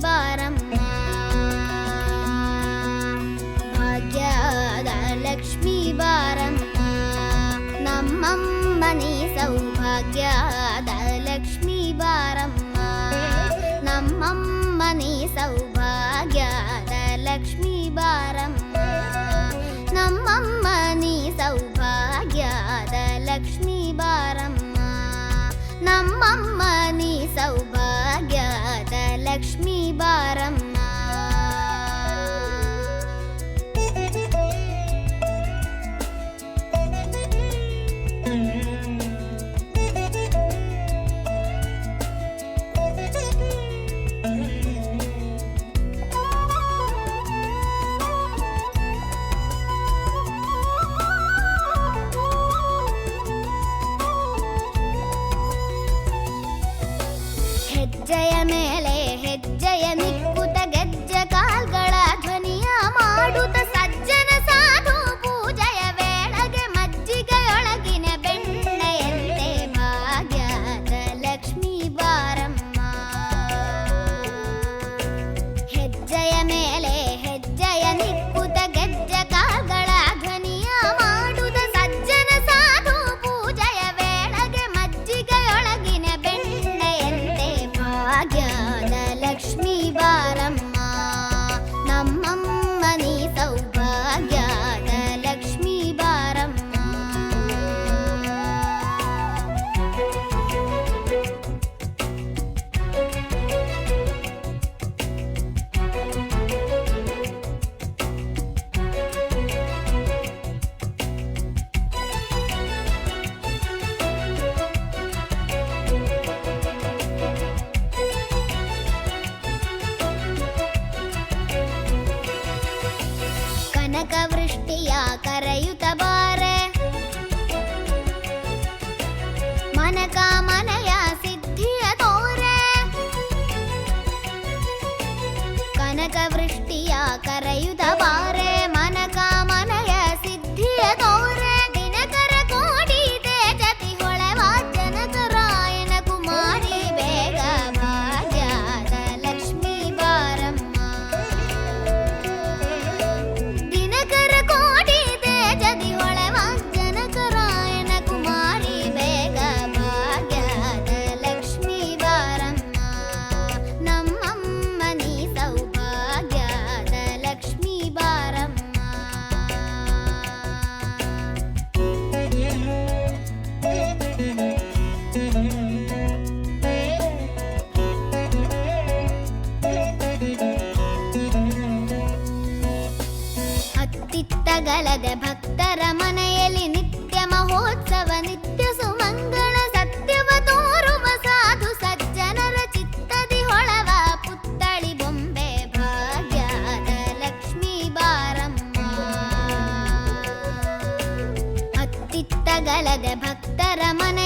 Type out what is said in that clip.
ಬಾರಮ್ಮ, ಭಾಗ್ಯದ ಲಕ್ಷ್ಮೀ ಬಾರಮ್ಮ, ನಮ್ಮಮ್ಮನಿ ಸೌಭಾಗ್ಯದ ಲಕ್ಷ್ಮೀ ಬಾರಮ್ಮ, ನಮ್ಮಮ್ಮನಿ ಸೌಭಾಗ್ಯದ ಲಕ್ಷ್ಮೀ ಬಾರಮ್ಮ, ನಮ್ಮಮ್ಮನಿ ಸೌಭಾಗ್ಯದ ಲಕ್ಷ್ಮೀ ಬಾರಮ್ಮ, ನಮ್ಮಮ್ಮನಿ ಸೌಭಾಗ್ಯದ ಲಕ್ಷ್ಮೀ ಬಾರಮ್ಮ. ಹೆಜ್ಜೆಯ ಮೇಲೆ ಹೆಜ್ಜೆಯ ನಿಕ್ಕುತ ಗೆಜ್ಜೆ ಕಾಲ್ಗಳ ಧ್ವನಿಯ ಮಾಡುತ್ತ ಸಜ್ಜನ ಸಾಧು ಪೂಜೆಯ ವೇಳೆಗೆ ಮಜ್ಜಿಗೆಯೊಳಗಿನ ಬೆಣ್ಣೆಯಂತೆ ಭಾಗ್ಯದ ಲಕ್ಷ್ಮೀ ಬಾರಮ್ಮ, ಹೆಜ್ಜೆಯ ಮೇಲೆ ಹೆಜ್ಜೆಯ ನಿಕ್ಕುತ ಗೆಜ್ಜೆ ಕಾಲ್ಗಳ ಧ್ವನಿಯ ಮಾಡುತ್ತ ಸಜ್ಜನ ಸಾಧು ಪೂಜೆಯ ವೇಳೆಗೆ ಮಜ್ಜಿಗೆಯೊಳಗಿನ ಬೆಣ್ಣೆಯಂತೆ ಭಾಗ್ಯದ ಲಕ್ಷ್ಮೀ ಬಾರಮ್ಮ, ನಮ್ಮಮ್ಮನಿ ಸೌಭಾಗ್ಯದ ಲಕ್ಷ್ಮೀ ಬಾರಮ್ಮ. ಕನಕವೃಷ್ಟಿಯ ಕರೆಯುತ್ತ ಬಾರೆ, ಮನಕಾಮನೆಯ ಸಿದ್ಧಿಯ ತೋರೆ, ಕನಕವೃಷ್ಟಿಯ ಕರೆಯುತ್ತ ಬಾರೆ, ಮನಕಾಮನೆಯ ಸಿದ್ಧಿಯ ತೋರೆ, ದಿನಕರ ಕೋಟಿ ತೇಜತಿ ಹೊಳೆವ ಜನಕರಾಯನ ಕುಮಾರಿ ಬೇಗ ಭಾಗ್ಯದ ಲಕ್ಷ್ಮೀ ಬಾರಮ್ಮ, ದಿನಕರ ಕೋಟಿ ತೇಜದಿ ಹೊಳೆವ ಜನಕರಾಯನ ಕುಮಾರಿ ಬೇಗ ಭಾಗ್ಯದ ಲಕ್ಷ್ಮೀ ಬಾರಮ್ಮ, ನಮ್ಮಮ್ಮನಿ ಸೌಭಾಗ್ಯದ ಲಕ್ಷ್ಮೀ ಬಾರಮ್ಮ. ಅತ್ತಿತ್ತಗಲದೆ ಭಕ್ತರ ಮನೆಯಲ್ಲಿ ನಿತ್ಯ ಮಹೋತ್ಸವ, ನಿತ್ಯ ಸುಮಂಗಳ, ಸತ್ಯವ ತೋರುವ ಸಾಧು ಸಜ್ಜನರ ಚಿತ್ತದಿ ಹೊಳವ ಪುತ್ತಳಿ ಬೊಂಬೆ ಭಾಗ್ಯದ ಲಕ್ಷ್ಮೀ ಬಾರಮ್ಮ, ಅತ್ತಿತ್ತಗಲದೆ ಭಕ್ತರ ಮನೆ